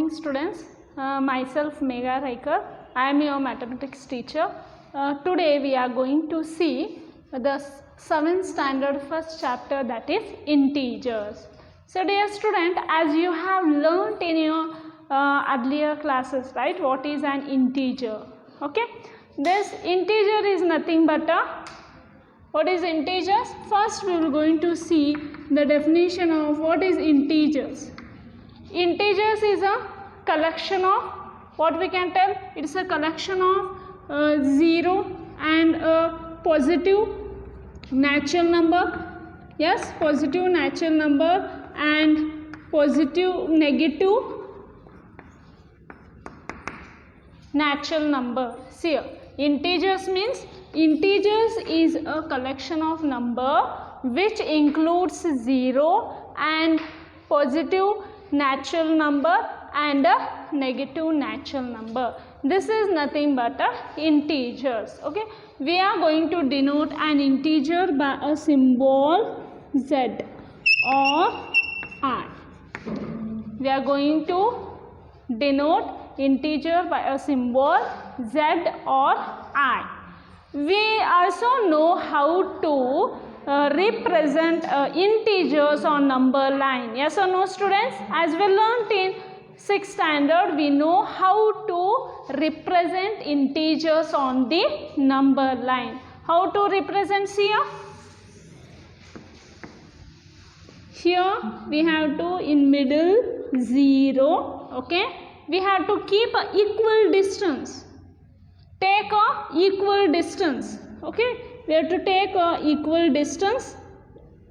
morning students. Myself Megha Raikar. I am your mathematics teacher. Today we are going to see the 7th standard first chapter, that is integers. So dear student, as you have learnt in your earlier classes, right, what is an integer? Okay, this integer is nothing but what is integers? First we are going to see the definition of what is integers. Integers is a collection of, what we can tell, it is a collection of 0 and a positive natural number. Yes, positive natural number and positive negative natural number. See here, integers means integers is a collection of number which includes 0 and positive natural number and a negative natural number. This is nothing but integers. Okay, we are going to denote an integer by a symbol Z or I. We are going to denote integer by a symbol Z or I. We also know how to represent integers on number line. Yes or no, students? As we learnt in 6th standard, we know how to represent integers on the number line. How to represent here? Here we have to in middle 0. Okay, we have to keep a equal distance. Take a equal distance. Okay, we have to take a equal distance.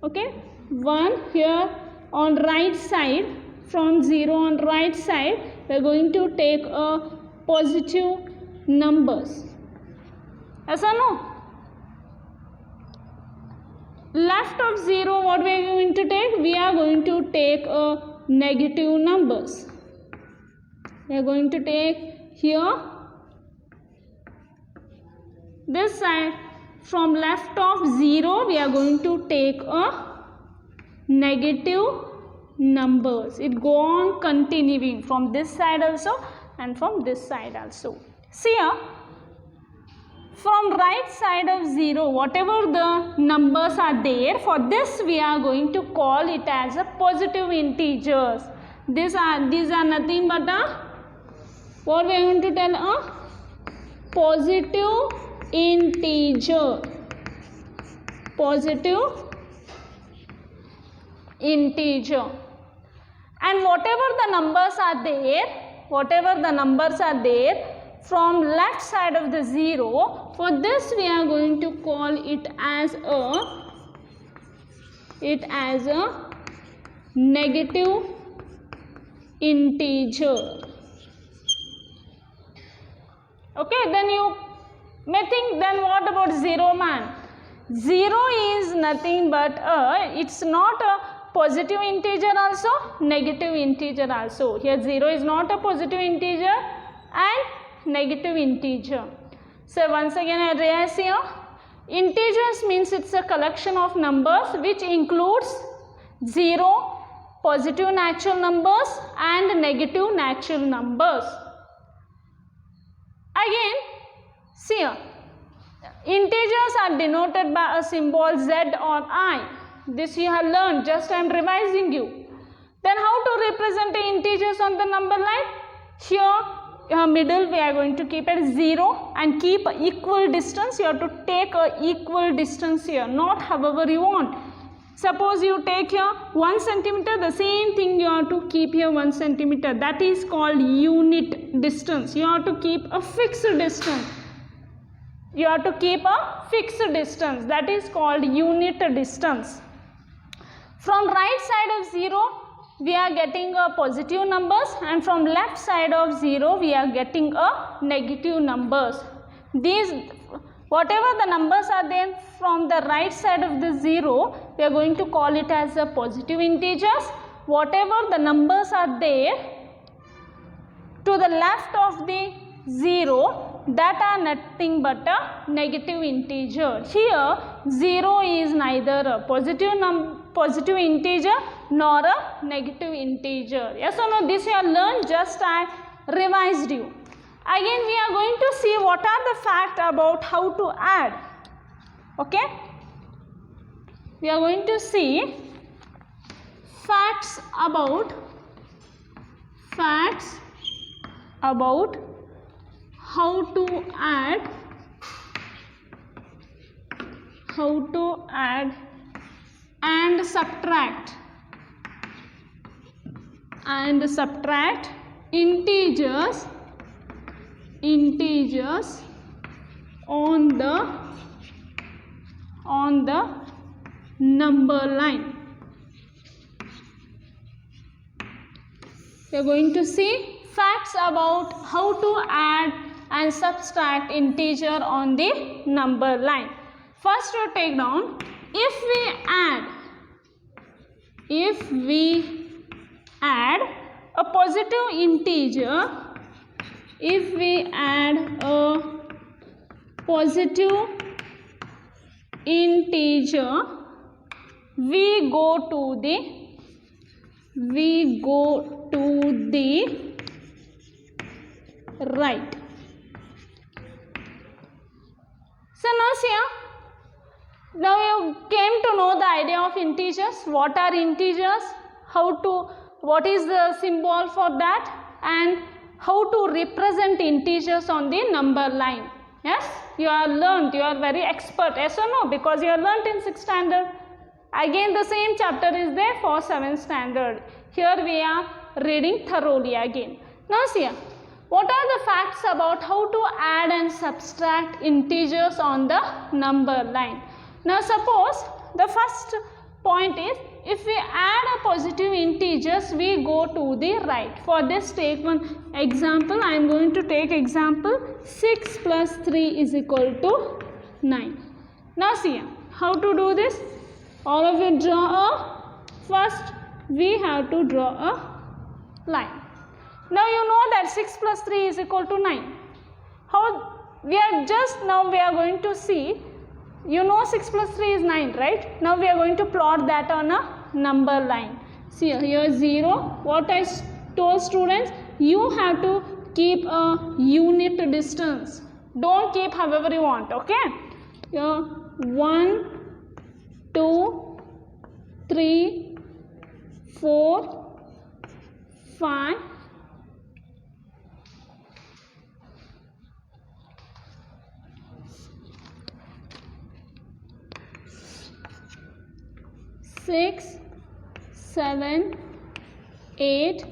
Okay, 1 here on right side, from 0 on right side we are going to take a positive numbers. Yes or no? Left of 0, what we are going to take? We are going to take a negative numbers. We are going to take here this side, from left of 0 we are going to take a negative numbers. It go on continuing from this side also and from this side also. See here, from right side of 0, whatever the numbers are there, for this we are going to call it as a positive integers. These are nothing but what we are going to tell, a positive integer. Positive integer. And whatever the numbers are there from left side of the 0, for this we are going to call it as a negative integer. Okay, then you may think, then what about 0 man? 0 is nothing but it's not a positive integer also, negative integer also. Here 0 is not a positive integer and negative integer. So once again I realize here, integers means it's a collection of numbers which includes 0, positive natural numbers and negative natural numbers. Again, see here, integers are denoted by a symbol Z or I. This you have learned, just I am revising you. Then how to represent the integers on the number line? Here middle we are going to keep it 0 and keep equal distance. You have to take a equal distance here, not however you want. Suppose you take here 1 centimeter, the same thing you have to keep here 1 centimeter. That is called unit distance. You have to keep a fixed distance. You have to keep a fixed distance. That is called unit distance. From right side of 0, we are getting a positive numbers, and from left side of 0, we are getting a negative numbers. These, whatever the numbers are there from the right side of the 0, we are going to call it as a positive integers. Whatever the numbers are there to the left of the 0, that are nothing but a negative integer. Here 0 is neither a positive integer nor a negative integer. Yes or no? This you have learned, just I revised you. Again we are going to see what are the facts about how to add. Okay? We are going to see facts about how to add and subtract integers on the number line. We are going to see facts about how to add and subtract integer on the number line. First you take down, if we add a positive integer, we go to the right. So now see here, now you came to know the idea of integers. What are integers? What is the symbol for that? And how to represent integers on the number line. Yes, you are learned, you are very expert. Yes or no? Because you are learnt in 6th standard. Again the same chapter is there for 7th standard. Here we are reading thoroughly again. Now see here, what are the facts about how to add and subtract integers on the number line? Now suppose the first point is, if we add a positive integers, we go to the right. For this take one example. I am going to take example 6 plus 3 is equal to 9. Now see here, how to do this? All of you first we have to draw a line. Now you know that 6 plus 3 is equal to 9. How we are going to see, you know 6 plus 3 is 9, right? Now we are going to plot that on a number line. See here 0. What I told students, you have to keep a unit distance. Don't keep however you want, okay? Here 1, 2, 3, 4, 5, 6, 7, 8,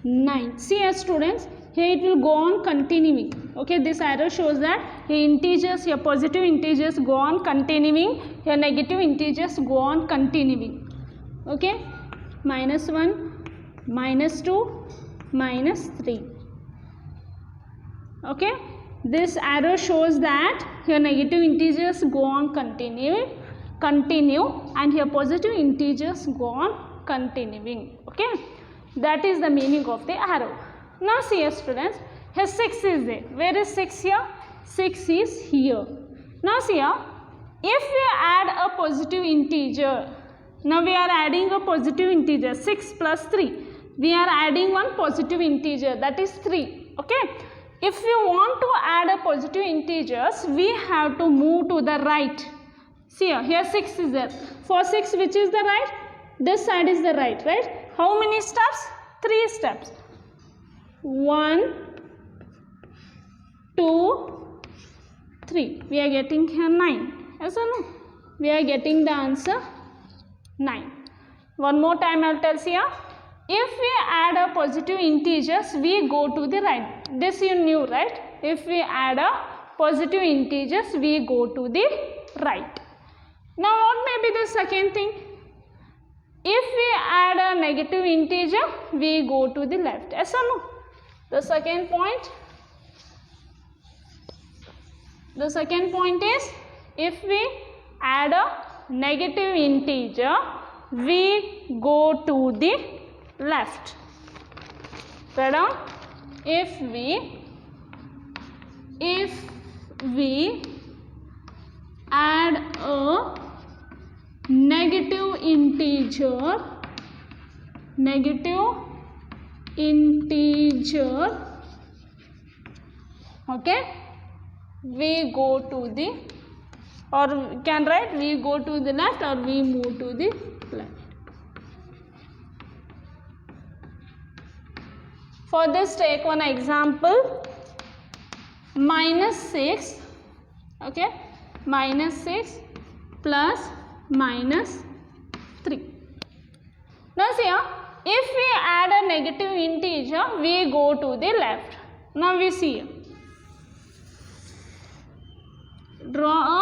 9. See here students, here it will go on continuing. Okay, this arrow shows that your integers, your positive integers go on continuing, your negative integers go on continuing. Okay, minus 1, minus 2, minus 3. Okay, this arrow shows that your negative integers go on continue and here positive integers go on continuing. Okay, that is the meaning of the arrow. Now see here students, here 6 is there. Where is 6 here? 6 is here. Now see here, if we add a positive integer, now we are adding a positive integer 6 plus 3. We are adding one positive integer, that is 3. Okay, if you want to add a positive integers, we have to move to the right. See here 6 is there. For 6, which is the right? This side is the right, right? How many steps? 3 steps. 1, 2, 3. We are getting here 9. Yes or no? We are getting the answer 9. One more time I will tell here. If we add a positive integers, we go to the right. This you knew, right? If we add a positive integers, we go to the right. Now what may be the second thing? If we add a negative integer, we go to the left. Yes or no? The second point is, if we add a negative integer, we go to the left. Write down. If we add a negative integer, okay, we go to the, or we can write we go to the left or we move to the left. For this, take one example, -6, okay, -6 plus -3. Now see here, if we add a negative integer, we go to the left. Now we see here. Draw a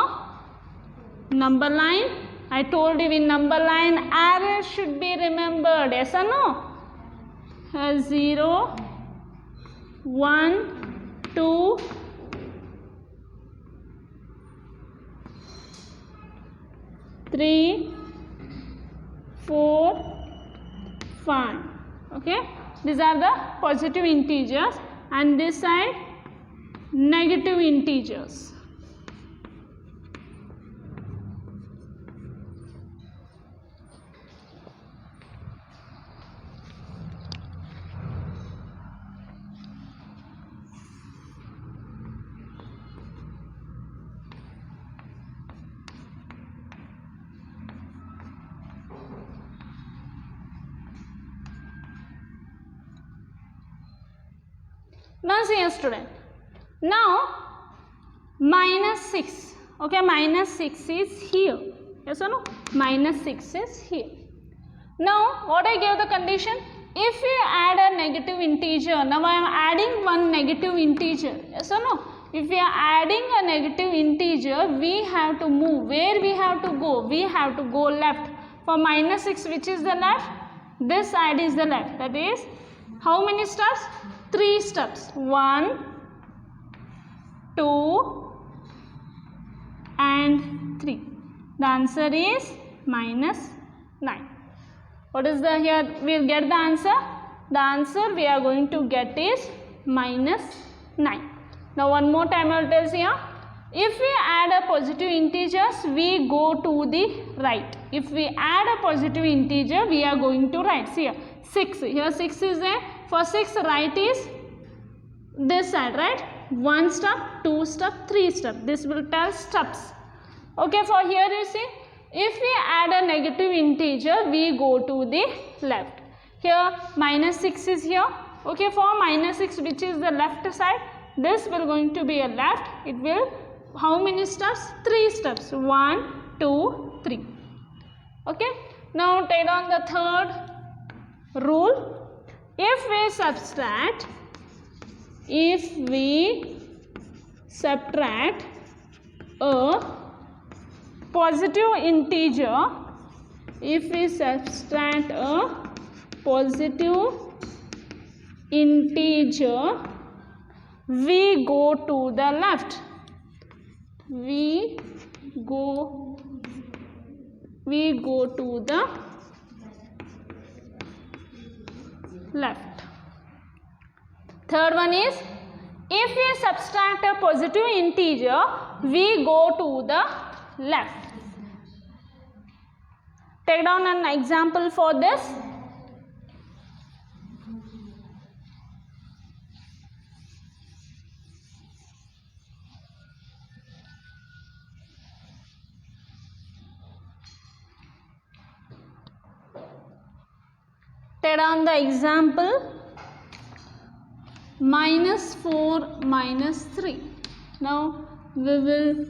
number line. I told you in number line array should be remembered, yes or no? 0, 1, 2, 3, 4, 5. Okay, these are the positive integers and this side negative integers. Now see here student, now -6, okay, -6 is here, yes or no, -6 is here. Now what I gave the condition, if we add a negative integer, now I am adding one negative integer, yes or no, if we are adding a negative integer, we have to move, where we have to go, we have to go left. For -6, which is the left, this side is the left, that is how many steps, 3 steps, 1, 2 and 3. The answer is -9. What is the, here we will get the answer, the answer we are going to get is -9. Now one more time I will tell you here, if we add a positive integers, we go to the right. If we add a positive integer, we are going to right. See here, 6, here 6 is there. For 6, right is this side, right? 1 step, 2 step, 3 step. This will tell steps. Okay, for here you see, if we add a negative integer, we go to the left. Here -6 is here. Okay, for -6, which is the left side, this will going to be a left. It will, how many steps? 3 steps. 1, 2, 3. Okay, now take on the third rule. If we subtract a positive integer, if we subtract a positive integer, we go to the left. We go to the left. Third one is, if we subtract a positive integer, we go to the left. Take down an example for this. Take down the example, -4, -3. Now we will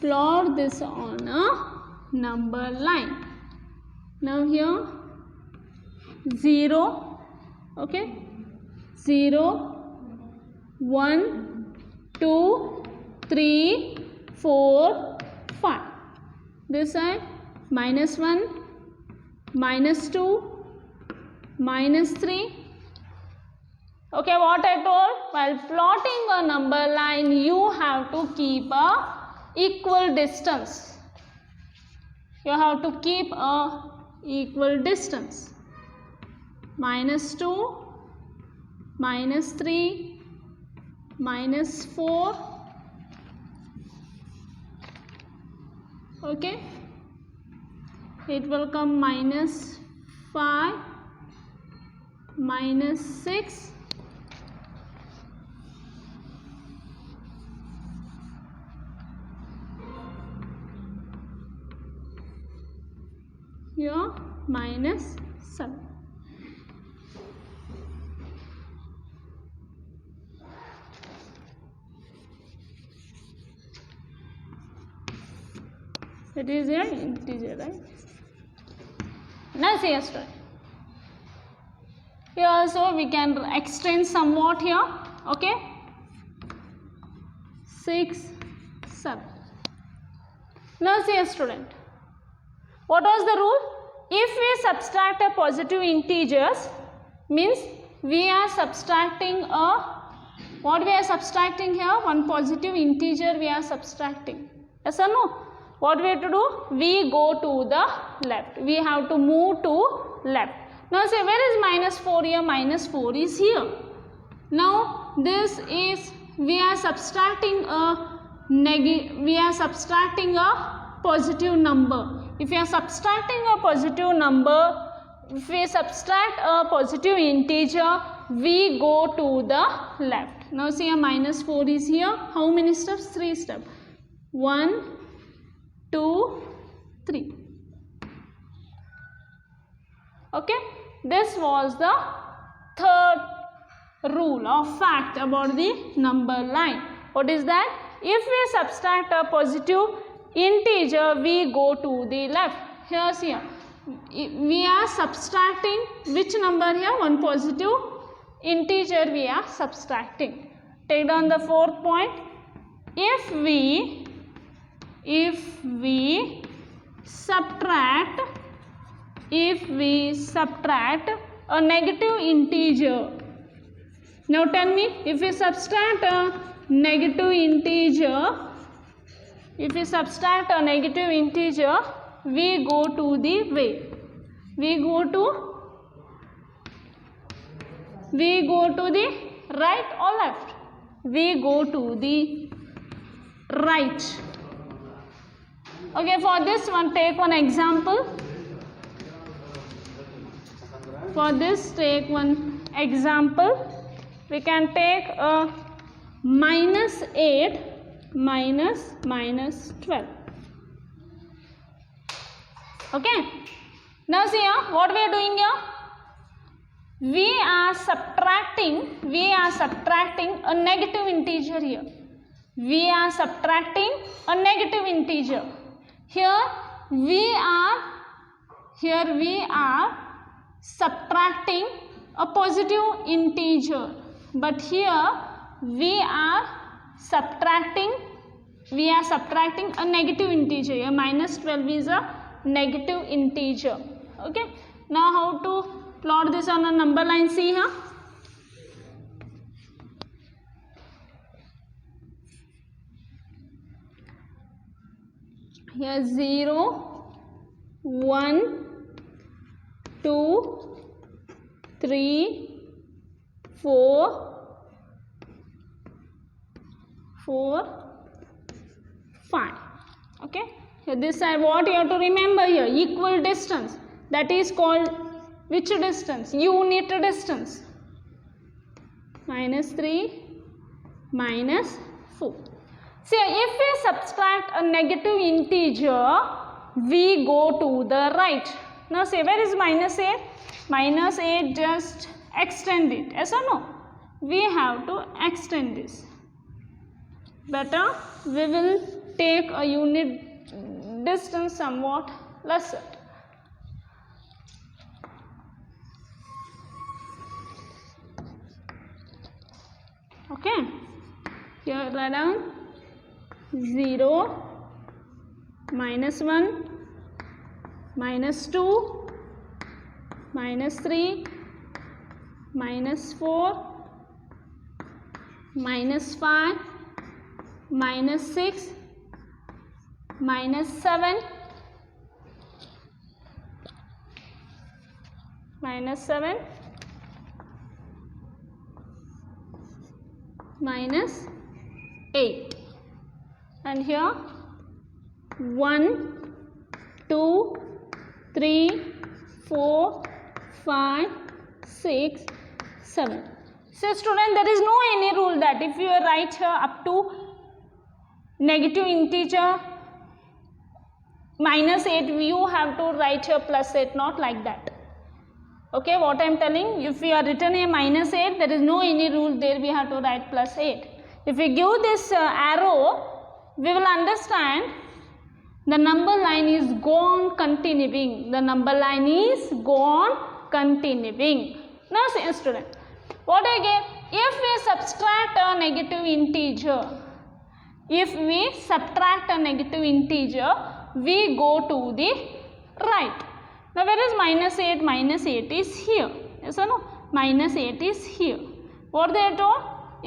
plot this on a number line. Now here 0, okay, 0, 1, 2, 3, 4, 5. This side -1, -2, -3. Okay, what I told, while plotting a number line, you have to keep a equal distance. You have to keep a equal distance. -2, -3, -4. Okay. it will come minus 5, minus 6, here minus 7. It is your integer, right? Now see us try. Here also we can extend somewhat here. Okay. 6, 7. Now see a student. What was the rule? If we subtract a positive integers, means we are subtracting a, what we are subtracting here? One positive integer we are subtracting. Yes or no? What we have to do? We go to the left. We have to move to left. Now say, where is minus 4 here? Minus 4 is here. Now this is, we are subtracting a positive number. If we are subtracting a positive number, if we subtract a positive integer, we go to the left. Now see, a minus 4 is here. How many steps? 3 steps. 1, 2, 3. Okay, this was the third rule of fact about the number line. What is that? If we subtract a positive integer, we go to the left. Here's here. We are subtracting which number here? One positive integer we are subtracting. Take down the fourth point. If we subtract a negative integer. Now tell me, if we subtract a negative integer, we go to the way. We go to the right or left? We go to the right. Okay, for this one, take one example. For this, take one example. We can take a minus 8 minus 12. Okay. Now see here, what we are doing here? We are subtracting a negative integer here. We are subtracting a negative integer. Here we are subtracting a positive integer, but here we are subtracting a negative integer. Here minus 12 is a negative integer. Okay. Now how to plot this on a number line? See here. Here 0, 1, 2, 3, 4, 5. Okay. Here this side, what you have to remember here? Equal distance. That is called which distance? Unit distance. Minus 3, minus 4. See, if we subtract a negative integer, we go to the right. Now say, where is minus 8? Minus 8, just extend it. Yes or no? We have to extend this. Better, we will take a unit distance somewhat lesser. Okay. Here write down 0, minus 1, minus 2, minus 3, minus 4, minus 5, minus 6, minus 7, minus 7, minus 8. And here 1, 2, 3, 4, 5, 6, 7. So student, there is no any rule that if you write here up to negative integer -8, you have to write here +8, not like that. Okay, what I am telling, if we are written a -8, there is no any rule there, we have to write +8. If we give this arrow, we will understand the number line is go on continuing. The number line is go on continuing. Now see student, what I get, if we subtract a negative integer, we go to the right. Now where is -8? -8 is here. Yes or no? -8 is here. What they told?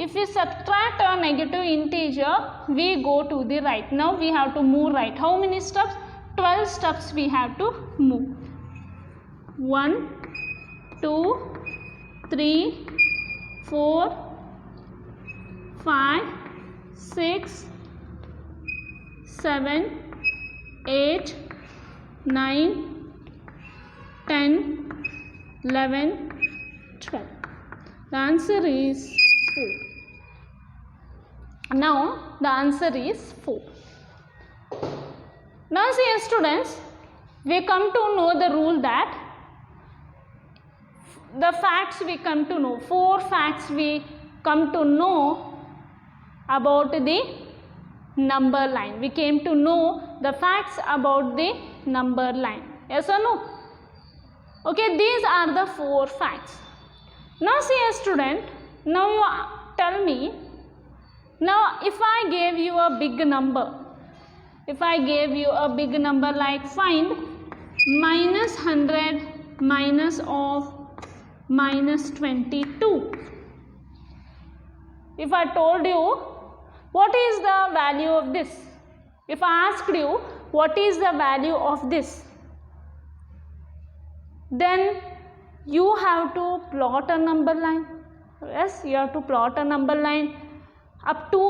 If we subtract a negative integer, we go to the right. Now we have to move right. How many steps? 12 steps we have to move. 1, 2, 3, 4, 5, 6, 7, 8, 9, 10, 11, 12. The answer is 4. Now the answer is 4. Now see students, we come to know the rule that the facts we come to know, 4 facts we come to know about the number line. We came to know the facts about the number line. Yes or no? Okay, these are the 4 facts. Now see a student, now you tell me, now if I gave you a big number, like find -100 minus of -22. If I told you what is the value of this, if I asked you what is the value of this, then you have to plot a number line. Yes, you have to plot a number line. Up to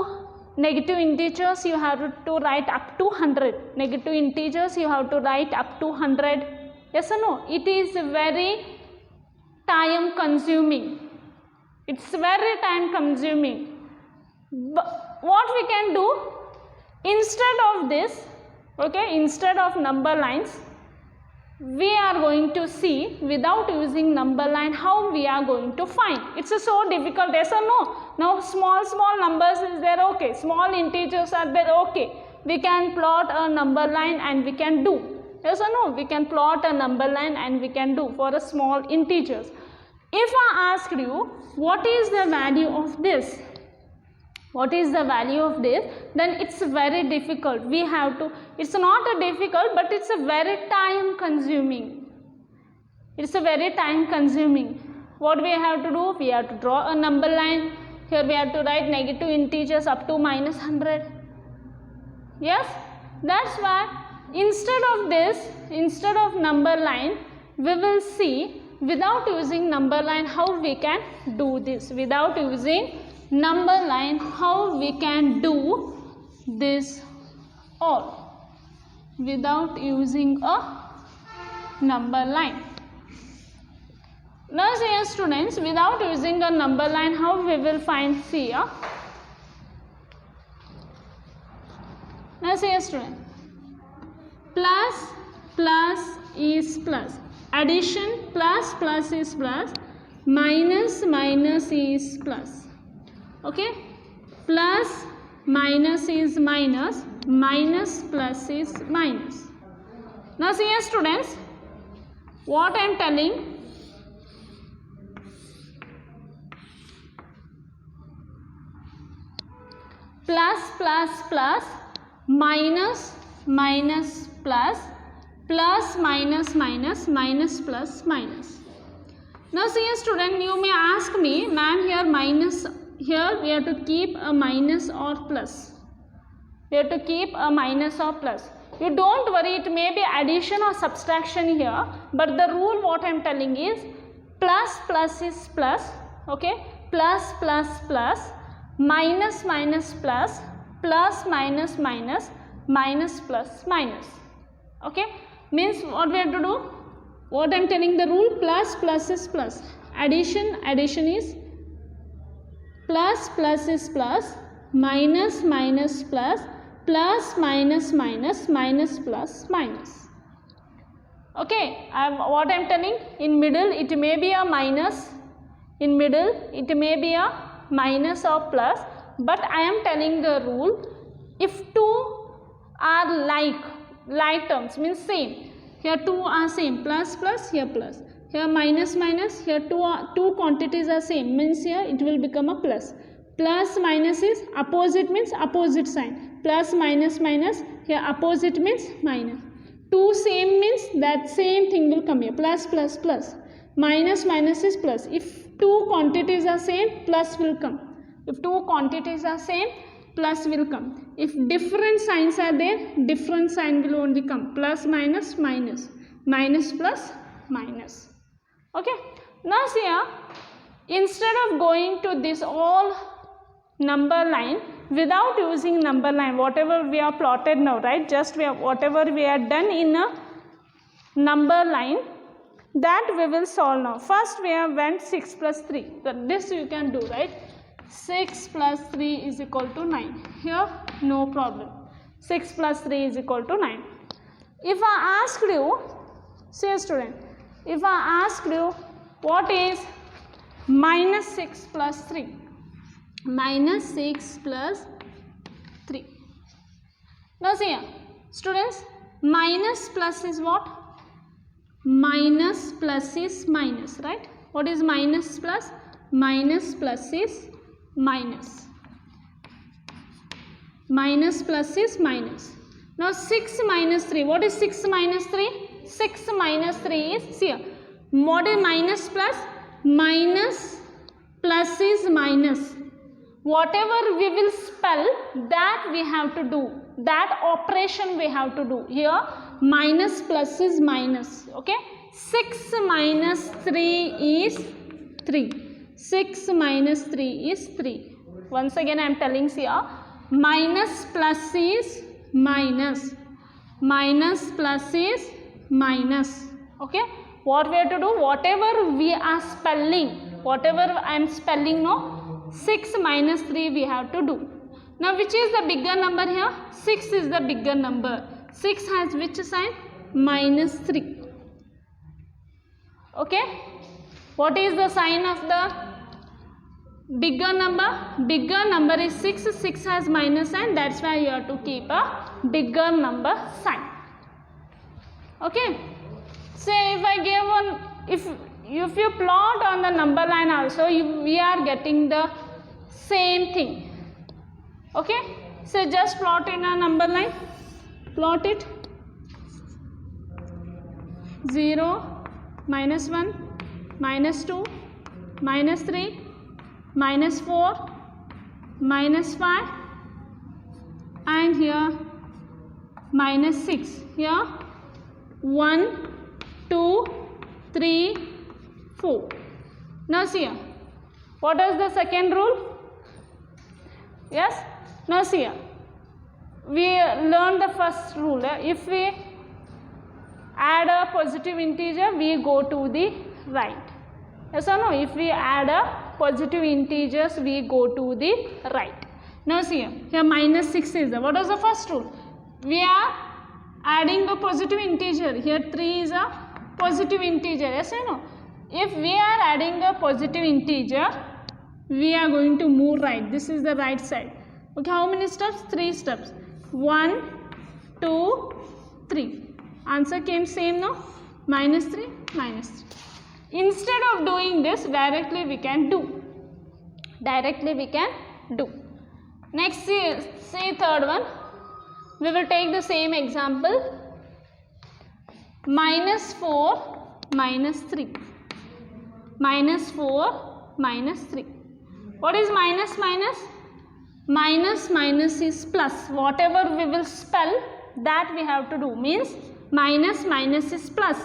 negative integers you have to write up to 100. Negative integers you have to write up to 100. Yes or no? It is very time consuming. It's very time consuming. But what we can do, instead of this, okay, instead of number lines, we are going to see without using number line how we are going to find. It's so difficult, yes or no? Now small numbers is there, okay, small integers are there, okay, we can plot a number line and we can do. Yes or no? We can plot a number line and we can do for a small integers. If I asked you what is the value of this, then it's very difficult. We have to, it's not a difficult, but it's a very time consuming. What we have to do, we have to draw a number line. Here we have to write negative integers up to -100. Yes, that's why instead of this, instead of number line, we will see without using number line how we can do this. Without using number line, how we can do this all without using a number line. Now see students, without using a number line, how we will find here. Now see student, plus is plus, addition plus is plus, minus is plus. Okay, plus minus is minus, minus plus is minus. Now see students, what I am telling, plus minus plus minus plus minus. Now see student, you may ask me, ma'am, here minus, here we have to keep a minus or plus. You don't worry, it may be addition or subtraction here, but the rule what I am telling is plus is plus, okay, plus minus plus minus plus minus, okay. means what we have to do, what I am telling the rule, plus plus is plus, addition is plus plus is plus, minus minus plus, plus minus minus, minus plus minus. Okay, what I am telling, in middle it may be a minus, in middle it may be a minus or plus, but I am telling the rule, if two are like terms, means same, here two are same, plus plus, here plus, here minus minus, here two quantities are same, means here it will become a plus. Plus minus is opposite, means opposite sign, plus minus minus, here opposite means minus. Two same means that same thing will come here, plus plus plus, minus minus is plus. If two quantities are same, plus will come. If two quantities are same, plus will come. If different signs are there, different sign will only come, plus minus minus, minus plus minus. Okay, now see here, instead of going to this all number line without using number line, whatever we are plotted now, right, just whatever we are done in a number line, that we will solve now. First we have went 6 plus 3, but this you can do, right, 6 plus 3 is equal to 9, here no problem, 6 plus 3 is equal to 9. If I asked you, say student, if I asked you what is minus 6 plus 3, minus 6 plus 3. Now see here, students, minus plus is what? Minus plus is minus, right? What is minus plus? Minus plus is minus. Minus plus is minus. Now 6 minus 3. What is 6 minus 3? 6 minus 3 is, see here, what is minus plus? Minus plus is minus. Whatever we will spell, that we have to do, that operation we have to do. Here minus plus is minus. Okay, 6 minus 3 is 3. 6 minus 3 is 3. Once again I am telling here, minus plus is minus, minus plus is minus. Okay, what we have to do, whatever we are spelling, whatever I am spelling now, 6 minus 3 we have to do. Now which is the bigger number here? 6 is the bigger number. 6 has which sign? Minus 3. Okay, what is the sign of the bigger number? Bigger number is 6. 6 has minus sign, that's why you have to keep a bigger number sign. Okay, say if I give one, if you plot on the number line also, we are getting the same thing. Okay, so just plot in a number line, plot it, 0, minus 1, minus 2, minus 3, minus 4, minus 5, and here minus 6. Here 1, 2, 3, 4. Now see here, what is the second rule? Yes, now see here, we learned the first rule. If we add a positive integer, we go to the right. Yes or no? If we add a positive integers, we go to the right. Now see here minus 6 is there. What is the first rule? We are adding a positive integer. Here 3 is a positive integer. Yes or no? If we are adding a positive integer, we are going to move right. This is the right side. Okay, how many steps? 3 steps. 1, 2, 3. Answer came same, no? Minus 3, minus 3. Instead of doing this, directly we can do. Directly we can do. Next, say third one. We will take the same example. Minus 4, minus 3. Minus 4, minus 3. What is minus minus? Minus minus is plus. Whatever we will spell, that we have to do. Means minus minus is plus.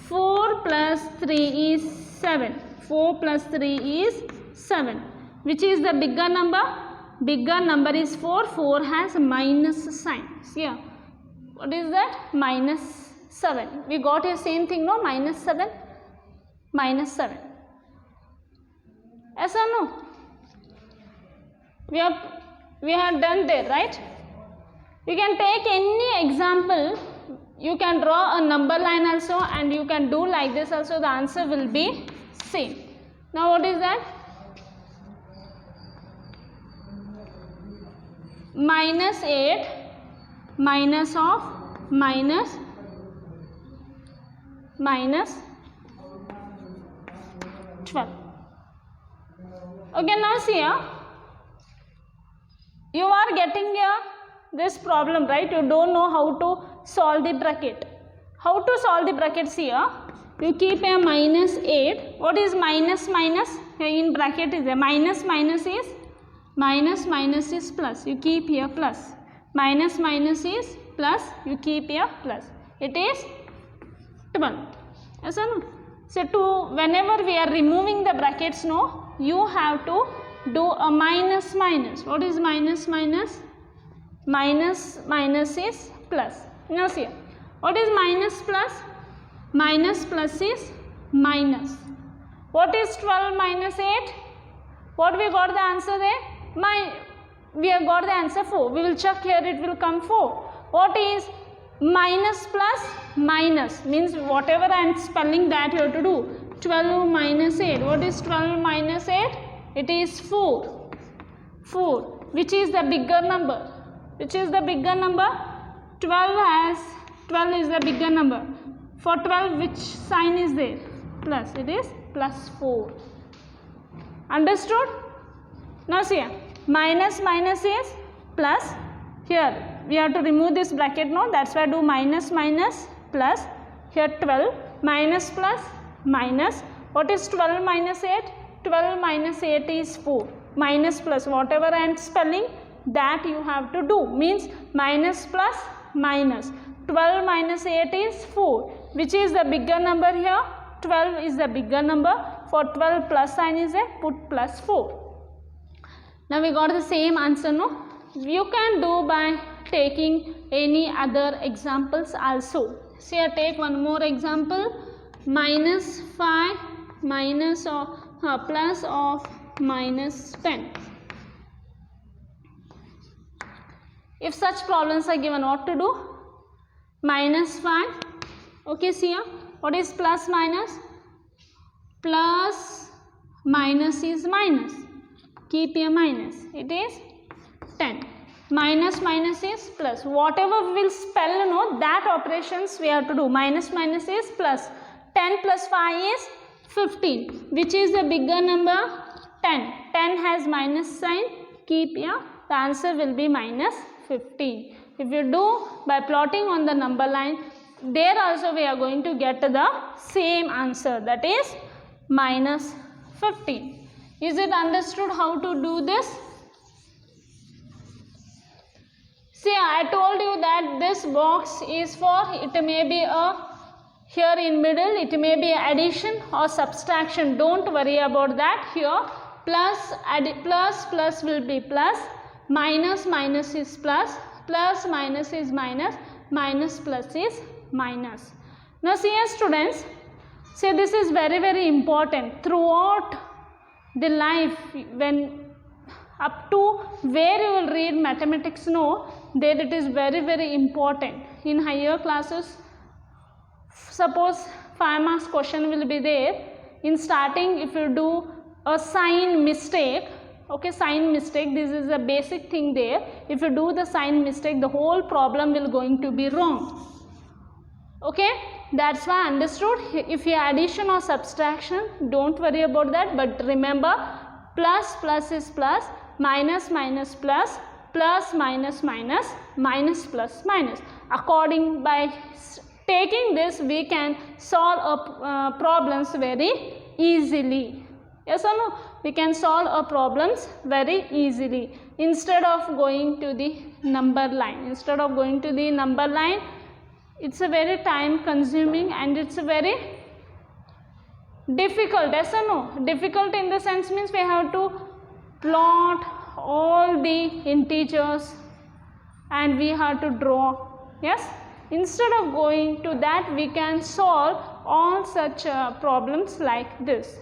4 plus 3 is 7. 4 plus 3 is 7. Which is the bigger number? Bigger number is 4. 4 has minus sign. See here. What is that? Minus 7. We got here same thing, no? Minus 7. Minus 7. Yes or no? We have done there, right? You can take any example. You can draw a number line also, and you can do like this also. The answer will be same. Now what is that? Minus 8 minus of minus 12. Okay, now see here. You are getting here this problem, right? You don't know how to solve the bracket. How to solve the brackets here? You keep a minus 8. What is minus minus? Here in bracket is a minus minus is plus. You keep here plus. Minus minus is plus. You keep here plus. It is 12. Yes or no? So whenever we are removing the brackets, no, you have to do a minus minus. What is minus minus? Minus minus is plus. Now see, what is minus plus? Minus plus is minus. What is 12 minus 8? What we got the answer there? We have got the answer 4. We will check here, it will come 4. What is minus plus minus? Means whatever I am spelling that you have to do. 12 minus 8. What is 12 minus 8? It is 4. 4. Which is the bigger number? Which is the bigger number? 12 is the bigger number. For 12, which sign is there? Plus. It is plus 4. Understood? Now see, minus minus is plus. Here we have to remove this bracket, no? That's why I do minus minus plus. Here 12 minus plus minus. What is 12 minus 8? 12 minus 8 is 4. Minus plus, whatever I am spelling, that you have to do. Means minus plus minus. 12 minus 8 is 4. Which is the bigger number here? 12 is the bigger number. For 12, plus sign is a put plus 4. Now we got the same answer, no? You can do by taking any other examples also. See, I take one more example. Minus 5 minus of plus of minus 10. If such problems are given, what to do? Minus 5. Okay, see here. What is plus minus? Plus minus is minus. Keep here minus. It is 10. Minus minus is plus. Whatever we will spell, no, that operations we have to do. Minus minus is plus. 10 plus 5 is 15. Which is the bigger number? 10. 10 has minus sign. Keep here. The answer will be minus 15. If you do by plotting on the number line, there also we are going to get the same answer, that is minus 15. Is it understood how to do this? See, I told you that this box is for, it may be a, here in middle, it may be addition or subtraction. Don't worry about that. Here plus will be plus, minus minus is plus, plus minus is minus, minus plus is minus. Now see here students, say this is very very important throughout the life, when up to where you will read mathematics, no, there it is very very important. In higher classes, suppose 5 marks question will be there. In starting, if you do a sign mistake, okay, sign mistake, this is a basic thing there. If you do the sign mistake, the whole problem will going to be wrong. Okay, that's why understood. If you addition or subtraction, don't worry about that, but remember plus plus is plus, minus minus plus, plus minus minus, minus plus minus. According by taking this, we can solve problems very easily. Yes or no? We can solve problems very easily instead of going to the number line. Instead of going to the number line, it's a very time consuming and it's a very difficult. Yes or no? Difficult in the sense means we have to plot all the integers and we have to draw. Yes, Instead of going to that, we can solve all such problems like this.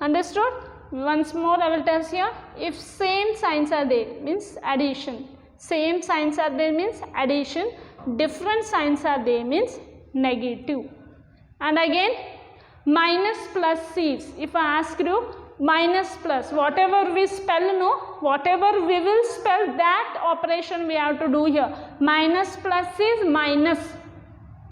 Understood? Once more I will tell here, if same signs are there means addition, same signs are there means addition, different signs are there means negative. And again, minus plus C's, if I ask you minus plus, whatever we spell, no, whatever we will spell, that operation we have to do here. Minus plus is minus,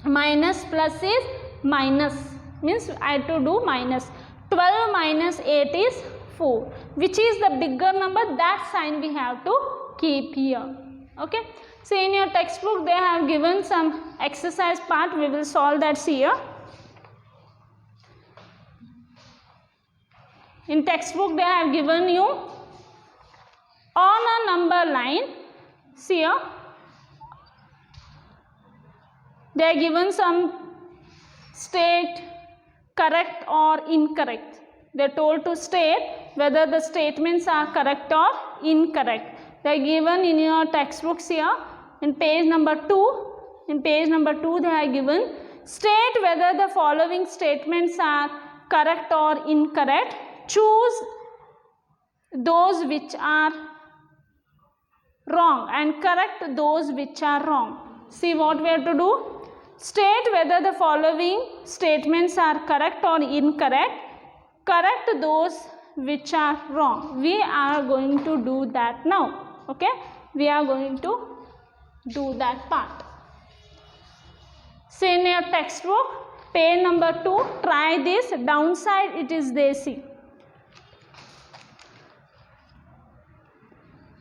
minus plus is minus, means I have to do minus. 12 minus 8 is 4. Which is the bigger number, that sign we have to keep here. Okay. So in your textbook they have given some exercise part, we will solve that here. In textbook they have given you on a number line, see here, they are given some state correct or incorrect. They are told to state whether the statements are correct or incorrect. They are given in your textbooks here in page number 2. In page number 2 they are given state whether the following statements are correct or incorrect. Choose those which are wrong and correct those which are wrong. See what we have to do. State whether the following statements are correct or incorrect. Correct those which are wrong. We are going to do that now. Okay. We are going to do that part. See in your textbook, page number 2, try this. Downside it is there, see.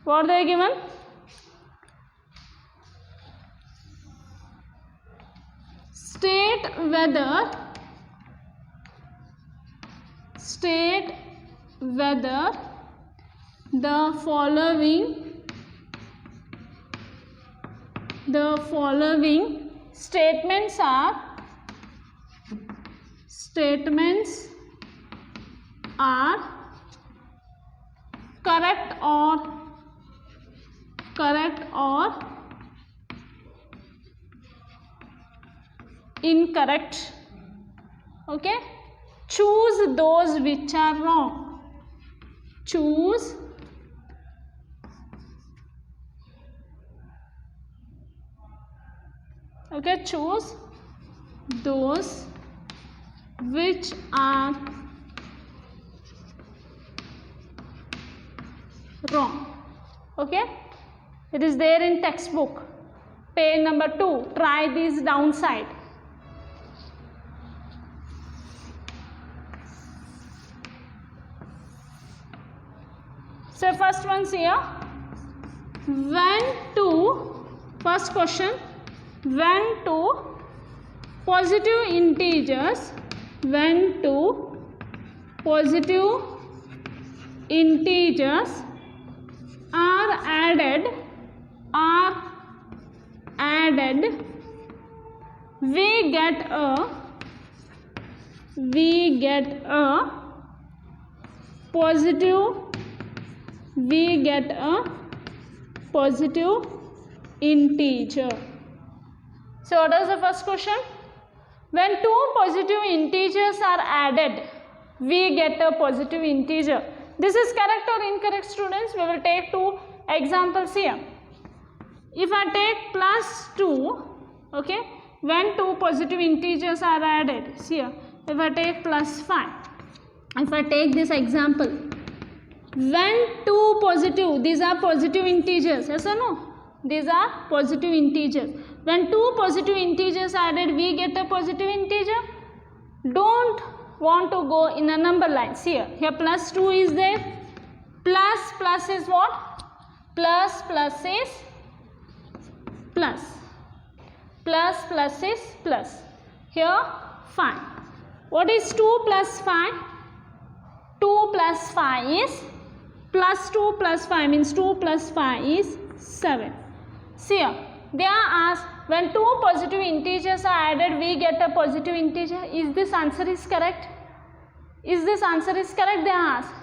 What they are given? State whether the following statements are correct or incorrect. Okay. Choose those which are wrong. Choose those which are wrong. Okay. It is there in textbook. Page number 2. Try this downside. So first one's here. First question, when two positive integers are added, we get a positive integer. So what is the first question? When two positive integers are added, we get a positive integer. This is correct or incorrect, students? We will take two examples here. If I take plus 2, okay, when two positive integers are added, see here, if I take plus 5, if I take this example, when two positive, these are positive integers, yes or no? These are positive integers. When two positive integers are added, we get a positive integer. Don't want to go in a number line. See here plus 2 is there. Plus is what? Plus is plus. Plus is plus. Here 5. What is 2 plus 5? 2 plus 5 is plus 2 plus 5 means 2 plus 5 is 7. See here, they are asked when two positive integers are added, we get a positive integer. Is this answer is correct? Is this answer is correct? They are asked.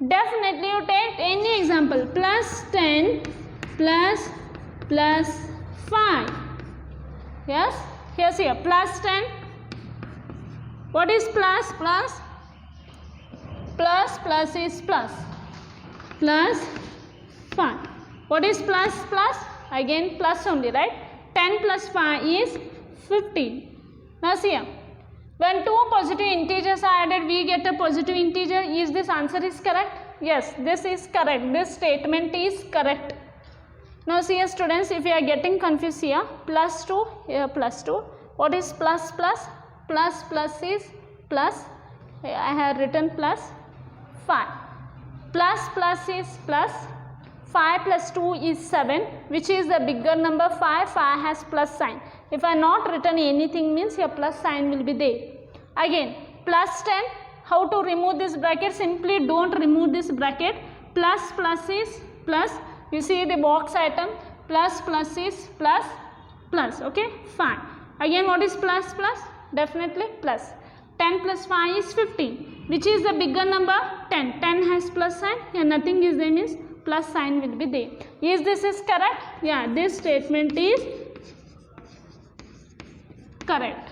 Definitely you take any example. Plus 10 plus 5. Yes, here's here plus 10. What is plus? Plus is plus 5. What is plus? Again plus only, right? 10 plus 5 is 15. Now see here, when two positive integers are added, we get a positive integer. Is this answer is correct? Yes, this is correct. This statement is correct. Now see here students, if you are getting confused here, plus 2, here plus 2. What is plus? Plus is plus. I have written plus 5. Plus is plus. 5 plus 2 is 7. Which is the bigger number? 5. 5 has plus sign. If I not written anything means your plus sign will be there. Again plus 10. How to remove this bracket? Simply don't remove this bracket. Plus is plus. You see the box item, plus is plus. Okay, fine. Again what is plus? Definitely plus. 10 plus 5 is 15. Which is the bigger number? 10. 10 has plus sign and nothing is there means plus sign will be there. Is this is correct? Yeah, this statement is correct.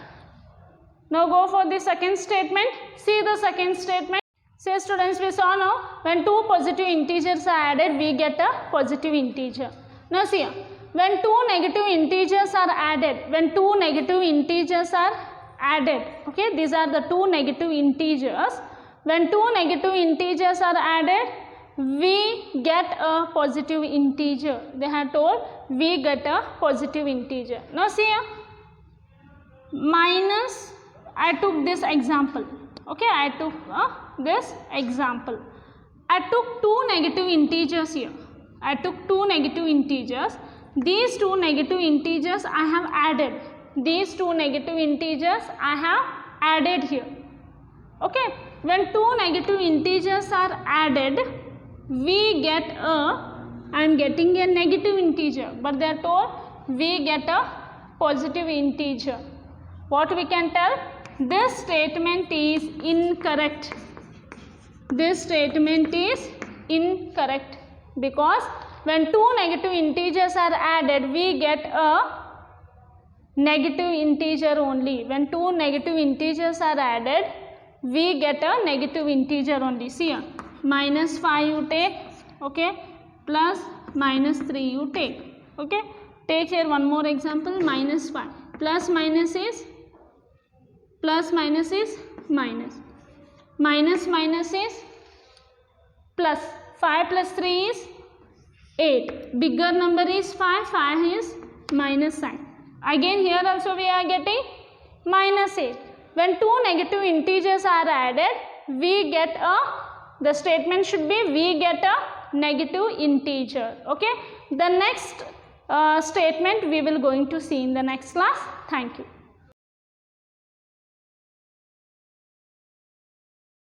Now go for the second statement. See the second statement. Say students, we saw now when two positive integers are added, we get a positive integer. Now see here, when two negative integers are added, okay, these are the two negative integers. When two negative integers are added, we get a positive integer. They have told we get a positive integer. Now see here, minus, I took this example. Okay, I took this example. I took two negative integers here. These two negative integers I have added. Here. Okay, when two negative integers are added, we get I am getting a negative integer, but they are told we get a positive integer. What we can tell? This statement is incorrect. Because when two negative integers are added, we get a negative integer only. When two negative integers are added, we get a negative integer only. See here, minus 5 you take, okay, plus minus 3 you take, okay. Take here one more example, minus 5. Plus minus is minus. Minus is plus. 5 plus 3 is 8. Bigger number is 5. 5 is minus sign. Again here also we are getting minus 8. When two negative integers are added, we get the statement should be we get a negative integer. Okay. The next statement we will going to see in the next class. Thank you.